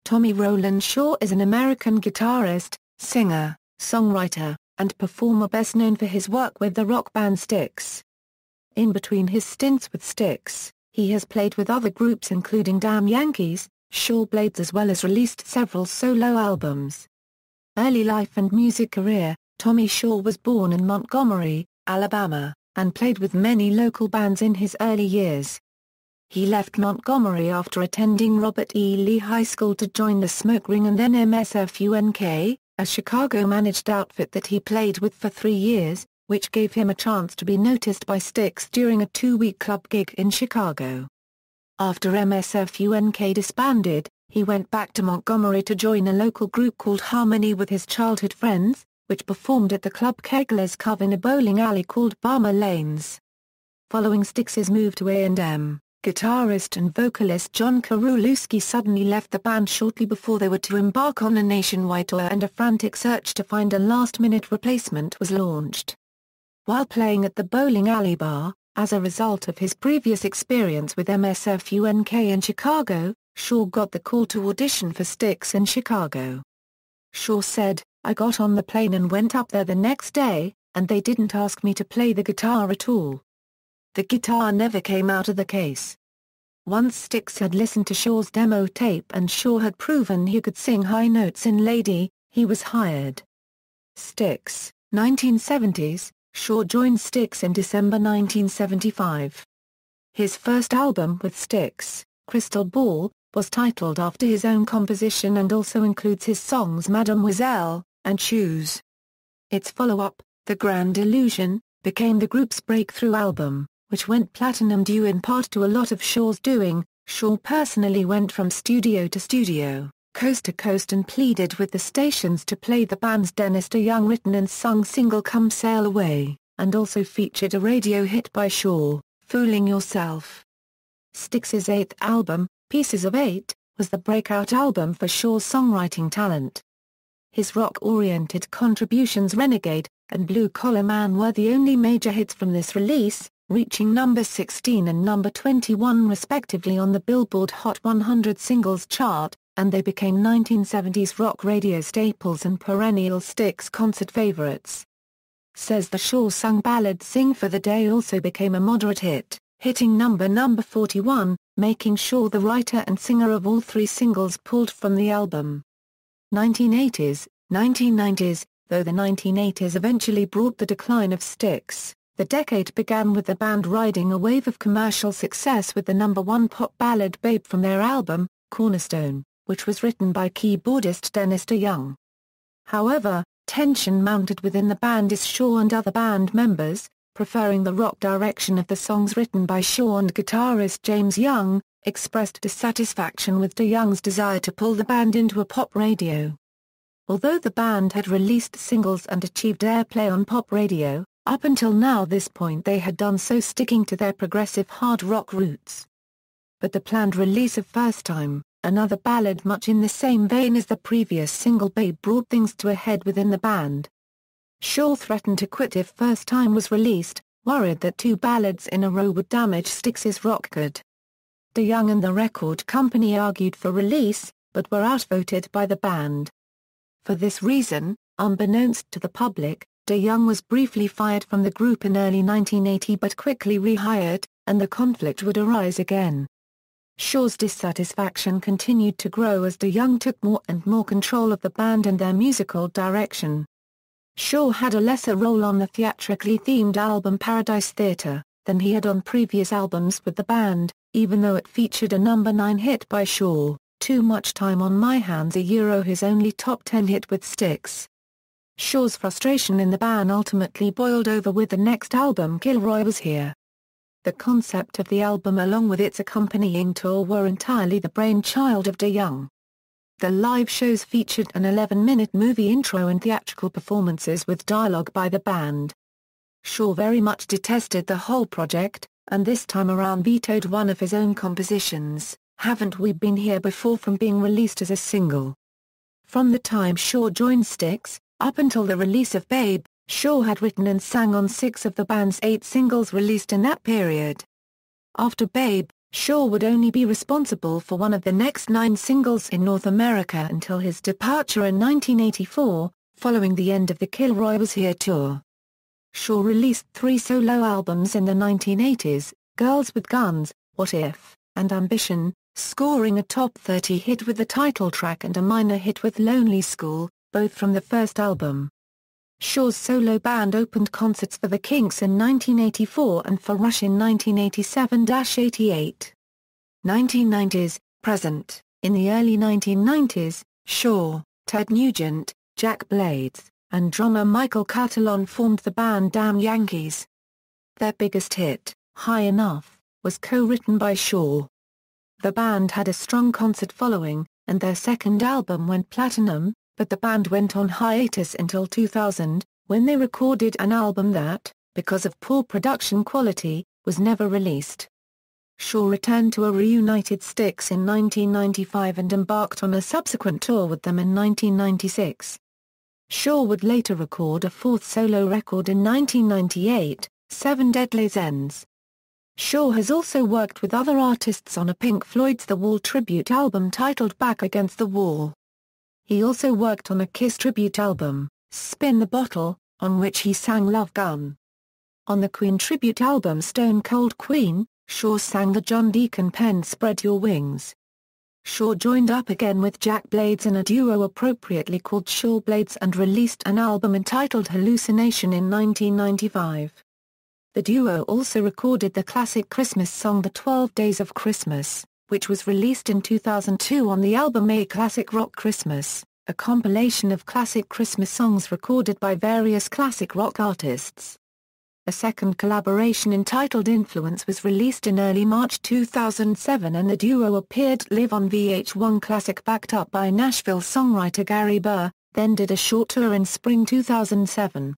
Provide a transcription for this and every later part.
Tommy Rowland Shaw is an American guitarist, singer, songwriter, and performer best known for his work with the rock band Styx. In between his stints with Styx, he has played with other groups including Damn Yankees, Shaw Blades, as well as released several solo albums. Early life and music career. Tommy Shaw was born in Montgomery, Alabama, and played with many local bands in his early years. He left Montgomery after attending Robert E. Lee High School to join the Smoke Ring and then MSFUNK, a Chicago-managed outfit that he played with for 3 years, which gave him a chance to be noticed by Styx during a 2-week club gig in Chicago. After MSFUNK disbanded, he went back to Montgomery to join a local group called Harmony with his childhood friends, which performed at the Club Kegler's Cove in a bowling alley called Balmer Lanes. Following Styx's move to A&M, guitarist and vocalist John Karulewski suddenly left the band shortly before they were to embark on a nationwide tour, and a frantic search to find a last-minute replacement was launched. While playing at the bowling alley bar, as a result of his previous experience with MSFUNK in Chicago, Shaw got the call to audition for Styx in Chicago. Shaw said, "I got on the plane and went up there the next day, and they didn't ask me to play the guitar at all." The guitar never came out of the case. Once Styx had listened to Shaw's demo tape and Shaw had proven he could sing high notes in Lady, he was hired. Styx, 1970s. Shaw joined Styx in December 1975. His first album with Styx, Crystal Ball, was titled after his own composition and also includes his songs Mademoiselle and Shoes. Its follow-up, The Grand Illusion, became the group's breakthrough album, which went platinum due in part to a lot of Shaw's doing. Shaw personally went from studio to studio, coast to coast, and pleaded with the stations to play the band's Dennis DeYoung written and sung single Come Sail Away, and also featured a radio hit by Shaw, Fooling Yourself. Styx's 8th album, Pieces of Eight, was the breakout album for Shaw's songwriting talent. His rock-oriented contributions Renegade and Blue Collar Man were the only major hits from this release, reaching number 16 and number 21 respectively on the Billboard Hot 100 Singles chart, and they became 1970s rock radio staples and perennial Styx concert favorites. Says the Shaw-sung ballad Sing for the Day also became a moderate hit, hitting number 41, making Shaw the writer and singer of all 3 singles pulled from the album. 1980s, 1990s. Though the 1980s eventually brought the decline of Styx, the decade began with the band riding a wave of commercial success with the number 1 pop ballad Babe from their album, Cornerstone, which was written by keyboardist Dennis DeYoung. However, tension mounted within the band as Shaw and other band members, preferring the rock direction of the songs written by Shaw and guitarist James Young, expressed dissatisfaction with DeYoung's desire to pull the band into a pop radio. Although the band had released singles and achieved airplay on pop radio, up until now this point they had done so sticking to their progressive hard rock roots. But the planned release of First Time, another ballad much in the same vein as the previous single Babe, brought things to a head within the band. Shaw threatened to quit if First Time was released, worried that 2 ballads in a row would damage Styx's rock good. DeYoung and the record company argued for release, but were outvoted by the band. For this reason, unbeknownst to the public, DeYoung was briefly fired from the group in early 1980 but quickly rehired, and the conflict would arise again. Shaw's dissatisfaction continued to grow as DeYoung took more and more control of the band and their musical direction. Shaw had a lesser role on the theatrically themed album Paradise Theatre than he had on previous albums with the band, even though it featured a number 9 hit by Shaw. Too Much Time on My Hands, his only top 10 hit with Styx. Shaw's frustration in the band ultimately boiled over with the next album Kilroy Was Here. The concept of the album along with its accompanying tour were entirely the brainchild of DeYoung. The live shows featured an 11-minute movie intro and theatrical performances with dialogue by the band. Shaw very much detested the whole project, and this time around vetoed one of his own compositions, Haven't We Been Here Before, from being released as a single. From the time Shaw joined Styx, up until the release of Babe, Shaw had written and sang on 6 of the band's 8 singles released in that period. After Babe, Shaw would only be responsible for one of the next 9 singles in North America until his departure in 1984, following the end of the Kilroy Was Here tour. Shaw released 3 solo albums in the 1980s, Girls with Guns, What If, and Ambition, scoring a top 30 hit with the title track and a minor hit with Lonely School, both from the first album. Shaw's solo band opened concerts for the Kinks in 1984 and for Rush in 1987-88. 1990s, present. In the early 1990s, Shaw, Ted Nugent, Jack Blades, and drummer Michael Cartellon formed the band Damn Yankees. Their biggest hit, High Enough, was co-written by Shaw. The band had a strong concert following, and their second album went platinum, but the band went on hiatus until 2000, when they recorded an album that, because of poor production quality, was never released. Shaw returned to a reunited Styx in 1995 and embarked on a subsequent tour with them in 1996. Shaw would later record a 4th solo record in 1998, Seven Deadly Sins. Shaw has also worked with other artists on a Pink Floyd's The Wall tribute album titled Back Against the Wall. He also worked on a Kiss tribute album, Spin the Bottle, on which he sang Love Gun. On the Queen tribute album Stone Cold Queen, Shaw sang the John Deacon Penn Spread Your Wings. Shaw joined up again with Jack Blades in a duo appropriately called Shaw Blades and released an album entitled Hallucination in 1995. The duo also recorded the classic Christmas song The 12 Days of Christmas, which was released in 2002 on the album A Classic Rock Christmas, a compilation of classic Christmas songs recorded by various classic rock artists. A second collaboration entitled Influence was released in early March 2007 and the duo appeared live on VH1 Classic backed up by Nashville songwriter Gary Burr, then did a short tour in spring 2007.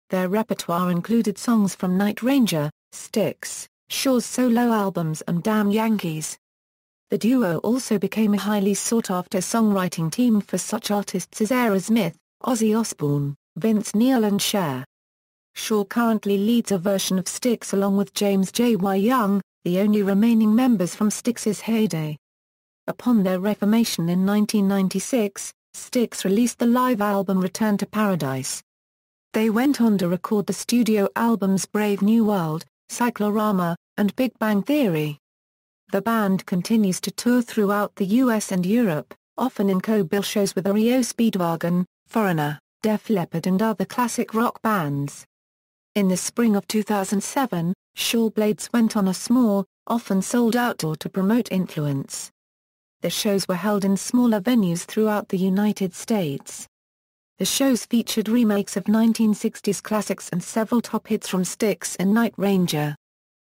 Their repertoire included songs from Night Ranger, Styx, Shaw's solo albums and Damn Yankees. The duo also became a highly sought-after songwriting team for such artists as Aerosmith, Ozzy Osbourne, Vince Neil and Cher. Shaw currently leads a version of Styx along with James J. Y. Young, the only remaining members from Styx's heyday. Upon their reformation in 1996, Styx released the live album Return to Paradise. They went on to record the studio albums Brave New World, Cyclorama, and Big Bang Theory. The band continues to tour throughout the US and Europe, often in co-bill shows with REO Speedwagon, Foreigner, Def Leppard and other classic rock bands. In the spring of 2007, Shaw Blades went on a small, often sold-out tour to promote Influence. The shows were held in smaller venues throughout the United States. The shows featured remakes of 1960s classics and several top hits from Styx and Night Ranger.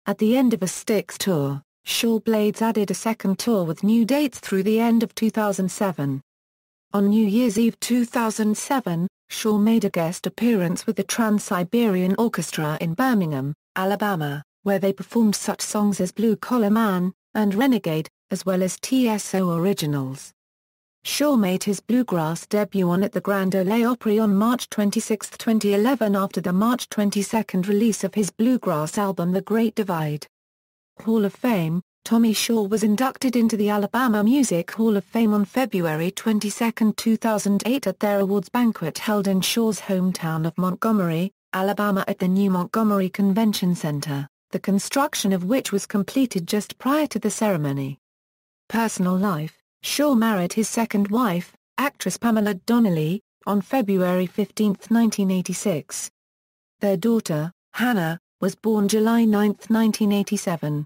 At the end of a Styx tour, Shaw Blades added a second tour with new dates through the end of 2007. On New Year's Eve 2007, Shaw made a guest appearance with the Trans-Siberian Orchestra in Birmingham, Alabama, where they performed such songs as Blue Collar Man and Renegade, as well as TSO originals. Shaw made his bluegrass debut on at the Grand Ole Opry on March 26, 2011 after the March 22 release of his bluegrass album The Great Divide. Hall of Fame, Tommy Shaw was inducted into the Alabama Music Hall of Fame on February 22, 2008 at their awards banquet held in Shaw's hometown of Montgomery, Alabama at the new Montgomery Convention Center, the construction of which was completed just prior to the ceremony. Personal life: Shaw married his second wife, actress Pamela Donnelly, on February 15, 1986. Their daughter, Hannah, was born July 9, 1987.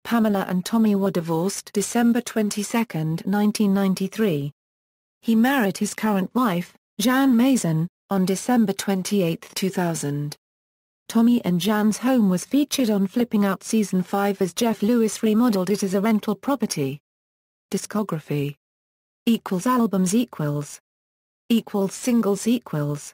Pamela and Tommy were divorced December 22, 1993. He married his current wife, Jan Mason, on December 28, 2000. Tommy and Jan's home was featured on Flipping Out Season 5 as Jeff Lewis remodeled it as a rental property. Discography =albums =singles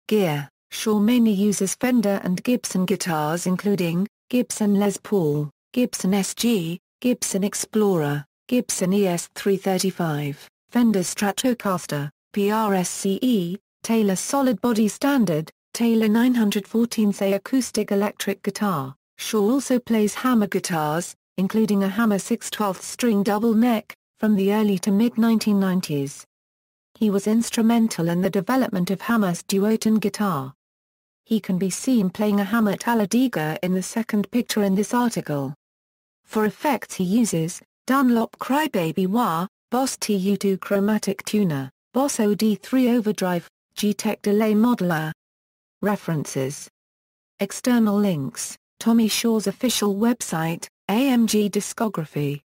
Gear: Shaw mainly uses Fender and Gibson guitars including Gibson Les Paul, Gibson SG, Gibson Explorer, Gibson ES335, Fender Stratocaster, PRSCE, Taylor Solid Body Standard, Taylor 914C acoustic electric guitar. Shaw also plays hammer guitars, including a Hammer 6/12 string double neck, from the early to mid-1990s. He was instrumental in the development of Hammer's duotone guitar. He can be seen playing a Hammett Talladega in the second picture in this article. For effects he uses, Dunlop Crybaby Wah, Boss TU2 Chromatic Tuner, Boss OD3 Overdrive, G-Tech Delay Modeler. References. External links, Tommy Shaw's official website, AMG Discography.